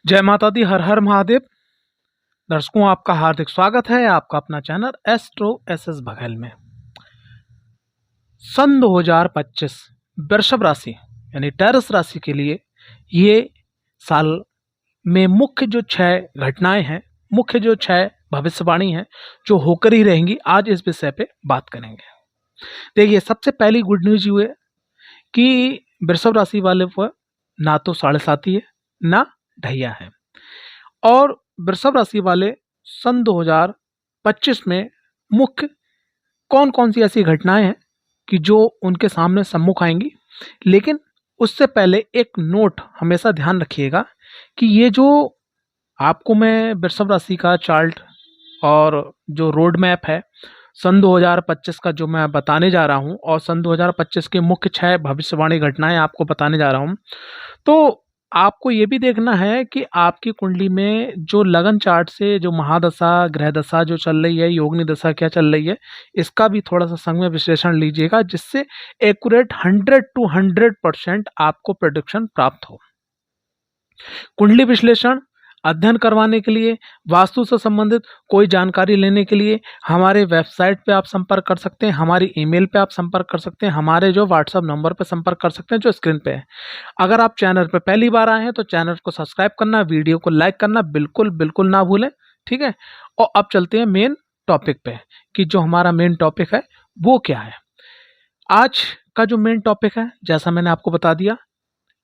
जय माता दी, हर हर महादेव। दर्शकों, आपका हार्दिक स्वागत है आपका अपना चैनल एस्ट्रो एसएस बघेल में। सन 2025 वृषभ राशि यानी टेरस राशि के लिए ये साल में मुख्य जो 6 घटनाएं हैं, मुख्य जो 6 भविष्यवाणी हैं जो होकर ही रहेंगी, आज इस विषय पे बात करेंगे। देखिए, सबसे पहली गुड न्यूज ये है कि वृषभ राशि वाले पर ना तो 7.5 है ना ढैया है। और वृषभ राशि वाले सन 2025 में मुख्य कौन कौन सी ऐसी घटनाएं हैं कि जो उनके सामने सम्मुख आएंगी। लेकिन उससे पहले एक नोट हमेशा ध्यान रखिएगा कि ये जो आपको मैं वृषभ राशि का चार्ट और जो रोड मैप है सन 2025 का जो मैं बताने जा रहा हूं, और सन 2025 के मुख्य 6 भविष्यवाणी घटनाएं आपको बताने जा रहा हूं, तो आपको ये भी देखना है कि आपकी कुंडली में जो लगन चार्ट से जो महादशा, ग्रह दशा जो चल रही है, योगिनी दशा क्या चल रही है, इसका भी थोड़ा सा संग में विश्लेषण लीजिएगा, जिससे एक्यूरेट 100 to 100% आपको प्रेडिक्शन प्राप्त हो। कुंडली विश्लेषण अध्ययन करवाने के लिए, वास्तु से संबंधित कोई जानकारी लेने के लिए हमारे वेबसाइट पे आप संपर्क कर सकते हैं, हमारी ईमेल पे आप संपर्क कर सकते हैं, हमारे जो व्हाट्सएप नंबर पे संपर्क कर सकते हैं जो स्क्रीन पे है। अगर आप चैनल पे पहली बार आए हैं तो चैनल को सब्सक्राइब करना, वीडियो को लाइक करना बिल्कुल बिल्कुल ना भूलें, ठीक है। और अब चलते हैं मेन टॉपिक पे कि जो हमारा मेन टॉपिक है वो क्या है। आज का जो मेन टॉपिक है, जैसा मैंने आपको बता दिया,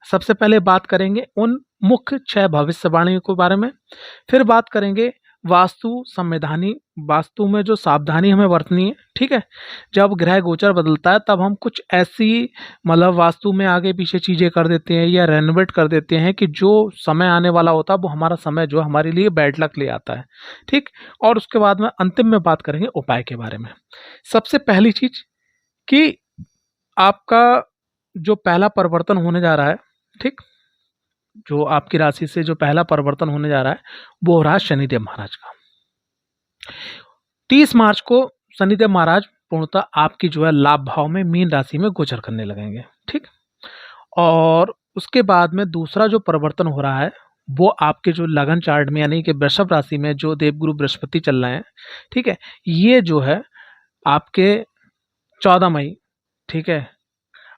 सबसे पहले बात करेंगे उन मुख्य 6 भविष्यवाणियों के बारे में। फिर बात करेंगे वास्तु संवैधानिक, वास्तु में जो सावधानी हमें बरतनी है, ठीक है। जब ग्रह गोचर बदलता है तब हम कुछ ऐसी मतलब वास्तु में आगे पीछे चीजें कर देते हैं या रेनोवेट कर देते हैं कि जो समय आने वाला होता है वो हमारा समय जो हमारे लिए बैड लक ले आता है, ठीक। और उसके बाद में अंतिम में बात करेंगे उपाय के बारे में। सबसे पहली चीज कि आपका जो पहला परिवर्तन होने जा रहा है, ठीक, जो आपकी राशि से जो पहला परिवर्तन होने जा रहा है वो हो रहा है शनिदेव महाराज का। 30 मार्च को शनिदेव महाराज पूर्णतः आपकी जो है लाभ भाव में मीन राशि में गोचर करने लगेंगे, ठीक। और उसके बाद में दूसरा जो परिवर्तन हो रहा है वो आपके जो लगन चार्ट में यानी कि वृषभ राशि में जो देवगुरु बृहस्पति चल रहे हैं, ठीक है, ये जो है आपके 14 मई, ठीक है,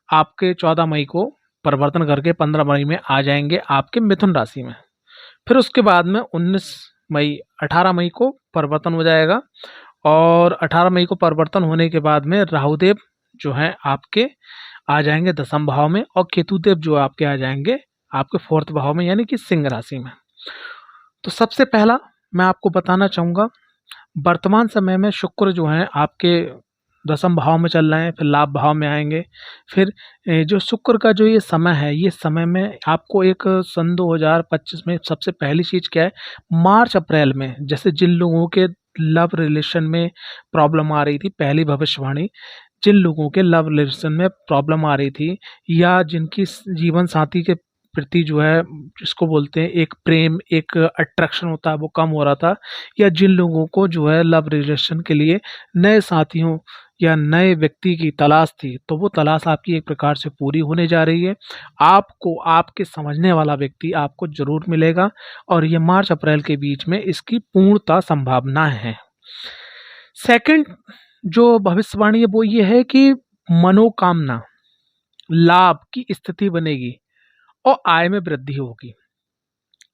आपके 14 मई को परिवर्तन करके 15 मई में आ जाएंगे आपके मिथुन राशि में। फिर उसके बाद में 19 मई 18 मई को परिवर्तन हो जाएगा, और 18 मई को परिवर्तन होने के बाद में राहुदेव जो है आपके आ जाएंगे 10वें भाव में, और केतुदेव जो आपके आ जाएंगे आपके 4th भाव में यानी कि सिंह राशि में। तो सबसे पहला मैं आपको बताना चाहूँगा, वर्तमान समय में शुक्र जो है आपके 10वें भाव में चल रहे हैं, फिर लाभ भाव में आएंगे। फिर जो शुक्र का जो ये समय है, ये समय में आपको एक सन 2025 में सबसे पहली चीज़ क्या है, मार्च अप्रैल में जैसे जिन लोगों के लव रिलेशन में प्रॉब्लम आ रही थी, पहली भविष्यवाणी, जिन लोगों के लव रिलेशन में प्रॉब्लम आ रही थी या जिनकी जीवन साथी के प्रति जो है जिसको बोलते हैं एक प्रेम, एक अट्रैक्शन होता है, वो कम हो रहा था, या जिन लोगों को जो है लव रिलेशन के लिए नए साथियों या नए व्यक्ति की तलाश थी, तो वो तलाश आपकी एक प्रकार से पूरी होने जा रही है। आपको आपके समझने वाला व्यक्ति आपको जरूर मिलेगा, और ये मार्च अप्रैल के बीच में इसकी पूर्णतः संभावना है। सेकंड जो भविष्यवाणी है वो ये है कि मनोकामना लाभ की स्थिति बनेगी और आय में वृद्धि होगी।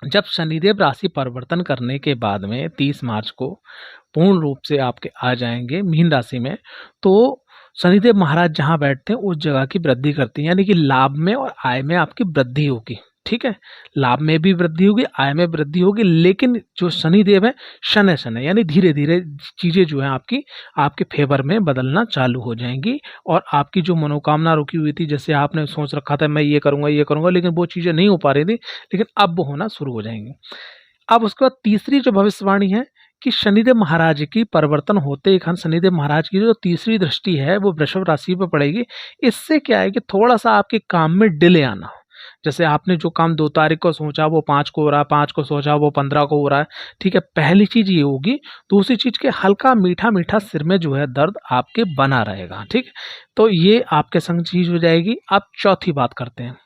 जब शनिदेव राशि परिवर्तन करने के बाद में 30 मार्च को पूर्ण रूप से आपके आ जाएंगे मीन राशि में, तो शनिदेव महाराज जहां बैठते हैं उस जगह की वृद्धि करती हैं, यानी कि लाभ में और आय में आपकी वृद्धि होगी, ठीक है। लाभ में भी वृद्धि होगी, आय में वृद्धि होगी, लेकिन जो शनिदेव है शनै शनै यानी धीरे धीरे चीजें जो है आपकी आपके फेवर में बदलना चालू हो जाएंगी, और आपकी जो मनोकामना रुकी हुई थी, जैसे आपने सोच रखा था मैं ये करूंगा, लेकिन वो चीजें नहीं हो पा रही थी, लेकिन अब वो होना शुरू हो जाएंगी। अब उसके बाद तीसरी जो भविष्यवाणी है कि शनिदेव महाराज की परिवर्तन होते ही शनिदेव महाराज की जो तीसरी दृष्टि है वो वृषभ राशि पर पड़ेगी। इससे क्या है कि थोड़ा सा आपके काम में डिले आना, जैसे आपने जो काम 2 तारीख को सोचा वो 5 को हो रहा है, 5 को सोचा वो 15 को हो रहा है, ठीक है। पहली चीज ये होगी। दूसरी चीज के हल्का मीठा मीठा सिर में जो है दर्द आपके बना रहेगा, ठीक। तो ये आपके संग चीज हो जाएगी। अब चौथी बात करते हैं।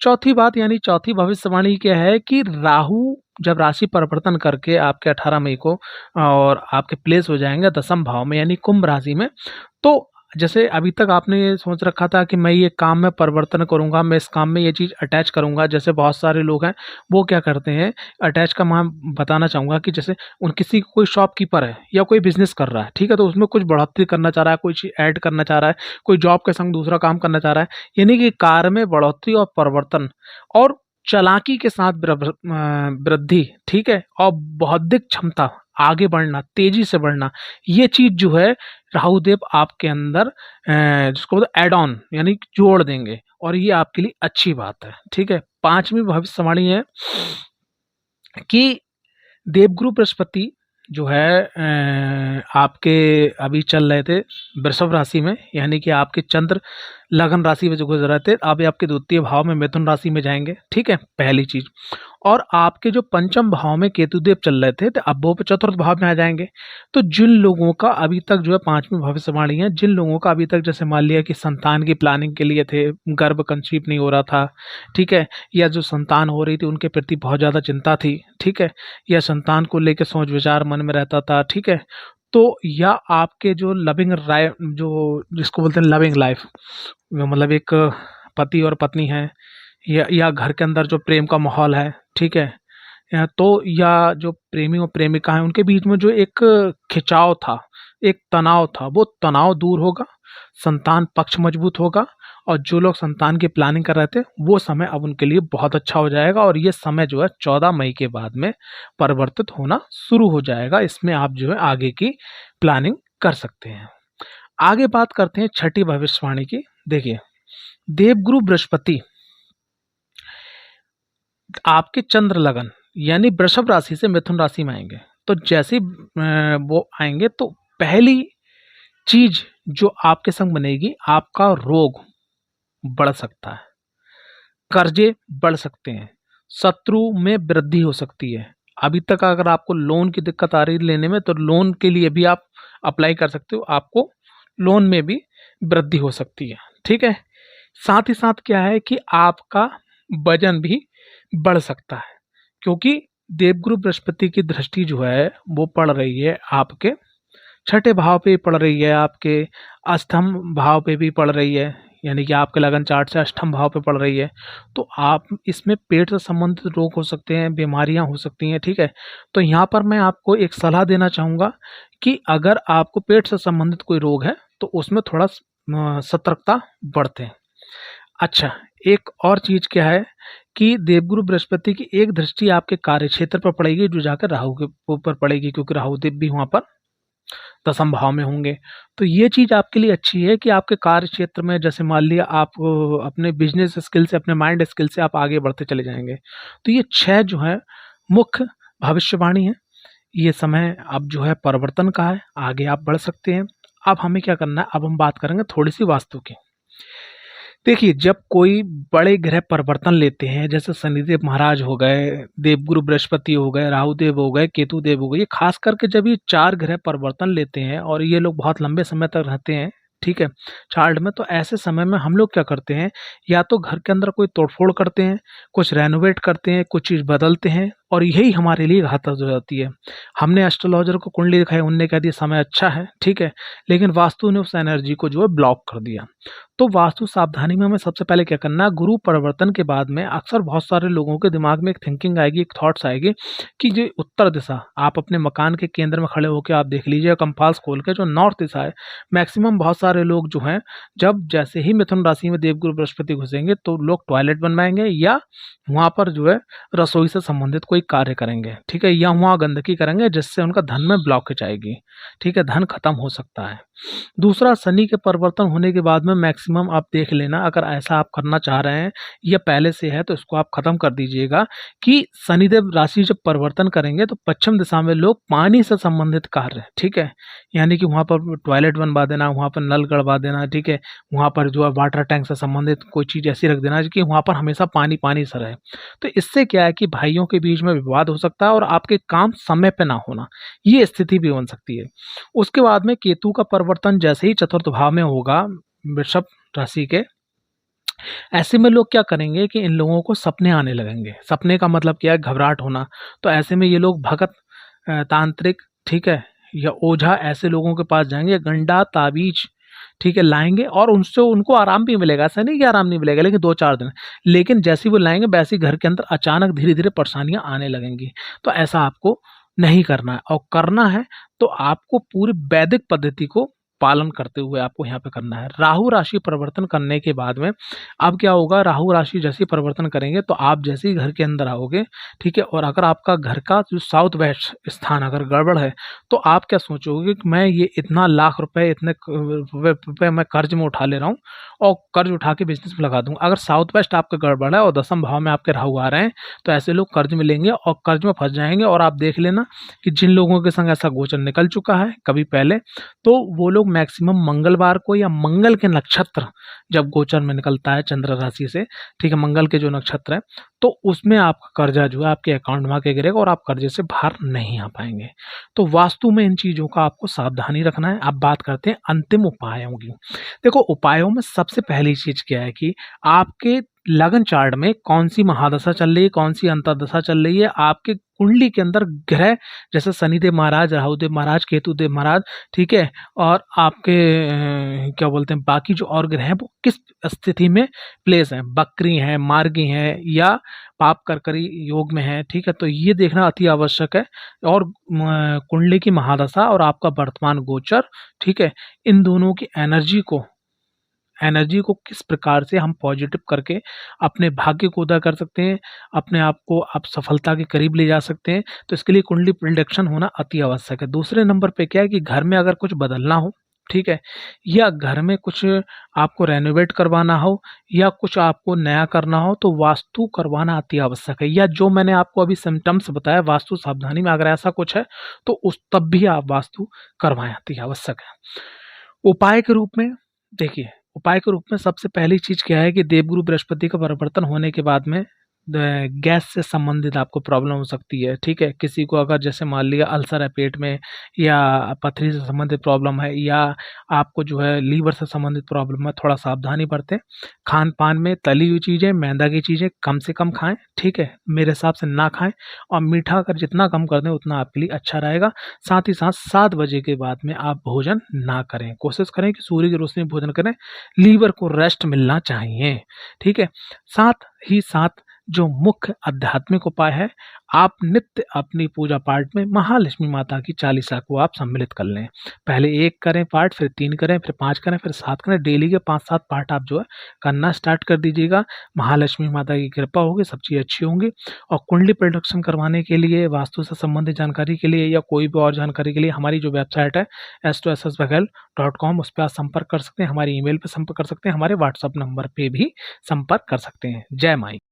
चौथी बात यानी चौथी भविष्यवाणी क्या है कि राहु जब राशि परिवर्तन करके आपके 18 मई को और आपके प्लेस हो जाएंगे 10th भाव में यानी कुंभ राशि में, तो जैसे अभी तक आपने ये सोच रखा था कि मैं ये काम में परिवर्तन करूंगा, मैं इस काम में ये चीज़ अटैच करूंगा। जैसे बहुत सारे लोग हैं वो क्या करते हैं, अटैच का मैं बताना चाहूँगा कि जैसे उन किसी कोई शॉपकीपर है या कोई बिजनेस कर रहा है, ठीक है, तो उसमें कुछ बढ़ोतरी करना चाह रहा है, कोई चीज़ ऐड करना चाह रहा है, कोई जॉब के संग दूसरा काम करना चाह रहा है, यानी कि कार्य में बढ़ोतरी और परिवर्तन और चालाकी के साथ वृद्धि, ठीक है, और बौद्धिक क्षमता, आगे बढ़ना, तेजी से बढ़ना, ये चीज जो है राहु देव आपके अंदर जिसको बोलते एड ऑन यानी जोड़ देंगे, और ये आपके लिए अच्छी बात है। ठीक है, 5वीं भविष्यवाणी है कि देवगुरु बृहस्पति जो है आपके अभी चल रहे थे वृषभ राशि में, यानी कि आपके चंद्र लगन राशि में जो गुजर रहे थे, अभी आपके द्वितीय भाव में मिथुन राशि में जाएंगे। ठीक है, पहली चीज। और आपके जो पंचम भाव में केतुदेव चल रहे थे, तो अब वो चतुर्थ भाव में आ जाएंगे। तो जिन लोगों का अभी तक जो है 5वीं भविष्यवाणी है, जिन लोगों का अभी तक जैसे मान लिया कि संतान की प्लानिंग के लिए थे, गर्भ कंसीव नहीं हो रहा था, ठीक है, या जो संतान हो रही थी उनके प्रति बहुत ज़्यादा चिंता थी, ठीक है, या संतान को लेकर सोच विचार मन में रहता था, ठीक है, तो या आपके जो लविंग जो जिसको बोलते हैं लविंग लाइफ, मतलब एक पति और पत्नी है, या घर के अंदर जो प्रेम का माहौल है, ठीक है, या जो प्रेमी और प्रेमिका है उनके बीच में जो एक खिंचाव था, एक तनाव था, वो तनाव दूर होगा, संतान पक्ष मजबूत होगा, और जो लोग संतान की प्लानिंग कर रहे थे वो समय अब उनके लिए बहुत अच्छा हो जाएगा, और ये समय जो है 14 मई के बाद में परिवर्तित होना शुरू हो जाएगा। इसमें आप जो है आगे की प्लानिंग कर सकते हैं। आगे बात करते हैं छठी भविष्यवाणी की। देखिए, देवगुरु बृहस्पति आपके चंद्र लगन यानी वृषभ राशि से मिथुन राशि में आएंगे। तो जैसे वो आएंगे तो पहली चीज जो आपके संग बनेगी, आपका रोग बढ़ सकता है, कर्जे बढ़ सकते हैं, शत्रु में वृद्धि हो सकती है। अभी तक अगर आपको लोन की दिक्कत आ रही है लेने में, तो लोन के लिए भी आप अप्लाई कर सकते हो, आपको लोन में भी वृद्धि हो सकती है। ठीक है, साथ ही साथ क्या है कि आपका वजन भी बढ़ सकता है, क्योंकि देवगुरु बृहस्पति की दृष्टि जो है वो पड़ रही है आपके छठे भाव पे पड़ रही है, आपके अष्टम भाव पे भी पड़ रही है, यानी कि आपके लगन चार्ट से अष्टम भाव पे पड़ रही है। तो आप इसमें पेट से संबंधित रोग हो सकते हैं, बीमारियां हो सकती हैं। ठीक है, तो यहाँ पर मैं आपको एक सलाह देना चाहूँगा कि अगर आपको पेट से संबंधित कोई रोग है तो उसमें थोड़ा सतर्कता बरतें। अच्छा, एक और चीज क्या है कि देवगुरु बृहस्पति की एक दृष्टि आपके कार्य क्षेत्र पर पड़ेगी, जो जाकर राहु के ऊपर पड़ेगी, क्योंकि राहु देव भी वहां पर 10th भाव में होंगे। तो ये चीज आपके लिए अच्छी है कि आपके कार्य क्षेत्र में जैसे मान लिया आप अपने बिजनेस स्किल से, अपने माइंड स्किल से आप आगे बढ़ते चले जाएंगे। तो ये 6 जो है मुख्य भविष्यवाणी है। ये समय अब जो है परिवर्तन का है, आगे आप बढ़ सकते हैं। अब हमें क्या करना है, अब हम बात करेंगे थोड़ी सी वास्तु की। देखिए, जब कोई बड़े ग्रह परिवर्तन लेते हैं, जैसे शनिदेव महाराज हो गए, देवगुरु बृहस्पति हो गए, राहुदेव हो गए, केतु देव हो गए, ये खास करके जब ये 4 ग्रह परिवर्तन लेते हैं और ये लोग बहुत लंबे समय तक रहते हैं, ठीक है, चार्ट में, तो ऐसे समय में हम लोग क्या करते हैं, या तो घर के अंदर कोई तोड़फोड़ करते हैं, कुछ रेनोवेट करते हैं, कुछ चीज़ बदलते हैं, और यही हमारे लिए घातक हो जाती है। हमने एस्ट्रोलॉजर को कुंडली दिखाई, उनने कह दिया समय अच्छा है, ठीक है, लेकिन वास्तु ने उस एनर्जी को जो है ब्लॉक कर दिया। तो वास्तु सावधानी में हमें सबसे पहले क्या करना है, गुरु परिवर्तन के बाद में अक्सर बहुत सारे लोगों के दिमाग में एक थिंकिंग आएगी, एक थॉट्स आएगी कि जो उत्तर दिशा, आप अपने मकान के केंद्र में खड़े होकर आप देख लीजिए कंपास खोल के, जो नॉर्थ दिशा है, मैक्सिमम बहुत सारे लोग जो हैं, जब जैसे ही मिथुन राशि में देवगुरु बृहस्पति घुसेंगे तो लोग टॉयलेट बनवाएंगे, या वहां पर जो है रसोई से संबंधित कोई कार्य करेंगे, ठीक है, या वहां गंदगी करेंगे, जिससे उनका धन में ब्लॉकेज आएगी, ठीक है, धन खत्म हो सकता है। दूसरा, शनि के परिवर्तन होने के बाद में मैक्सिमम आप देख लेना, अगर ऐसा आप करना चाह रहे हैं या पहले से है तो इसको आप खत्म कर दीजिएगा कि शनिदेव राशि जब परिवर्तन करेंगे तो पश्चिम दिशा में लोग पानी से संबंधित कार्य, ठीक है, यानी कि वहां पर टॉयलेट बनवा देना, वहां पर नल गड़वा देना, ठीक है, वहां पर जो है वाटर टैंक से संबंधित कोई चीज ऐसी रख देना कि वहां पर हमेशा पानी पानी सा रहे। तो इससे क्या है कि भाइयों के बीच में विवाद हो सकता है और आपके काम समय पे ना होना, ये स्थिति भी बन सकती है। उसके बाद में केतु का परिवर्तन जैसे ही चतुर्थ भाव में होगा वृषभ राशि के, ऐसे में लोग क्या करेंगे कि इन लोगों को सपने आने लगेंगे। सपने का मतलब क्या है? घबराहट होना। तो ऐसे में ये लोग भगत, तांत्रिक, ठीक है, या ओझा ऐसे लोगों के पास जाएँगे, गंडा, ताबीज़, ठीक है, लाएँगे और उनसे उनको आराम भी मिलेगा। ऐसा नहीं कि आराम नहीं मिलेगा, लेकिन 2-4 दिन। लेकिन जैसे ही वो लाएँगे वैसे ही घर के अंदर अचानक धीरे-धीरे परेशानियाँ आने लगेंगी। तो ऐसा आपको नहीं करना है, और करना है तो आपको पूरी वैदिक पद्धति को पालन करते हुए आपको यहाँ पे करना है। राहु राशि परिवर्तन करने के बाद में अब क्या होगा? राहु राशि जैसे ही परिवर्तन करेंगे तो आप जैसे ही घर के अंदर आओगे, ठीक है, और अगर आपका घर का जो साउथ वेस्ट स्थान अगर गड़बड़ है, तो आप क्या सोचोगे कि मैं ये इतना लाख रुपए, इतने रुपए मैं कर्ज में उठा ले रहा हूँ और कर्ज उठा के बिजनेस में लगा दूंगा। अगर साउथ वेस्ट आपका गड़बड़ है और दसम भाव में आपके राहु आ रहे हैं, तो ऐसे लोग कर्ज में लेंगे और कर्ज में फंस जाएंगे। और आप देख लेना कि जिन लोगों के संग ऐसा गोचर निकल चुका है कभी पहले, तो वो लोग मैक्सिमम मंगलवार को या मंगल के नक्षत्र जब गोचर में निकलता है चंद्र राशि से, ठीक है, मंगल के जो नक्षत्र है, तो उसमें आपका कर्जा जो है आपके अकाउंट में आके गिरेगा और आप कर्जे से बाहर नहीं आ पाएंगे। तो वास्तु में इन चीज़ों का आपको सावधानी रखना है। अब बात करते हैं अंतिम उपायों की। देखो, उपायों में सबसे पहली चीज़ क्या है कि आपके लगन चार्ट में कौन सी महादशा चल रही है, कौन सी अंतर्दशा चल रही है, आपके कुंडली के अंदर ग्रह जैसे शनिदेव महाराज, राहुदेव महाराज, केतुदेव महाराज, ठीक है, और आपके क्या बोलते हैं बाकी जो और ग्रह हैं वो किस स्थिति में प्लेस हैं, बकरी हैं, मार्गी हैं, या पाप करकरी योग में है, ठीक है, तो ये देखना अति आवश्यक है। और कुंडली की महादशा और आपका वर्तमान गोचर, ठीक है, इन दोनों की एनर्जी को किस प्रकार से हम पॉजिटिव करके अपने भाग्य को उदय कर सकते हैं, अपने आप को आप सफलता के करीब ले जा सकते हैं। तो इसके लिए कुंडली प्रिडिक्शन होना अति आवश्यक है। दूसरे नंबर पे क्या है कि घर में अगर कुछ बदलना हो, ठीक है, या घर में कुछ आपको रेनोवेट करवाना हो या कुछ आपको नया करना हो, तो वास्तु करवाना अति आवश्यक है। या जो मैंने आपको अभी सिम्टम्स बताया वास्तु सावधानी में, अगर ऐसा कुछ है तो उस तब भी आप वास्तु करवाएं, अति आवश्यक है। उपाय के रूप में देखिए, उपाय के रूप में सबसे पहली चीज़ क्या है कि देवगुरु बृहस्पति का परिवर्तन होने के बाद में गैस से संबंधित आपको प्रॉब्लम हो सकती है, ठीक है? किसी को अगर जैसे मान लिया अल्सर है पेट में, या पथरी से संबंधित प्रॉब्लम है, या आपको जो है लीवर से संबंधित प्रॉब्लम है, थोड़ा सावधानी बरतें। खान-पान में तली हुई चीज़ें, मैदा की चीज़ें कम से कम खाएँ, ठीक है? मेरे हिसाब से ना खाएँ, और मीठा अगर जितना कम कर दें उतना आपके लिए अच्छा रहेगा। साथ ही साथ 7 बजे के बाद में आप भोजन ना करें। कोशिश करें कि सूर्य की रोशनी में भोजन करें, लीवर को रेस्ट मिलना चाहिए, ठीक है? साथ ही साथ जो मुख्य आध्यात्मिक उपाय है, आप नित्य अपनी पूजा पाठ में महालक्ष्मी माता की चालीसा को आप सम्मिलित कर लें। पहले 1 करें पाठ, फिर 3 करें, फिर 5 करें, फिर 7 करें। डेली के 5-7 पाठ आप जो है करना स्टार्ट कर दीजिएगा। महालक्ष्मी माता की कृपा होगी, सब चीज़ अच्छी होंगी। और कुंडली प्रोडक्शन करवाने के लिए, वास्तु से संबंधित जानकारी के लिए, या कोई भी और जानकारी के लिए हमारी जो वेबसाइट है astro-ssbagel.com, उस पे आप संपर्क कर सकते हैं। हमारी ईमेल पे संपर्क कर सकते हैं, हमारे व्हाट्सएप नंबर पे भी संपर्क कर सकते हैं। जय माई।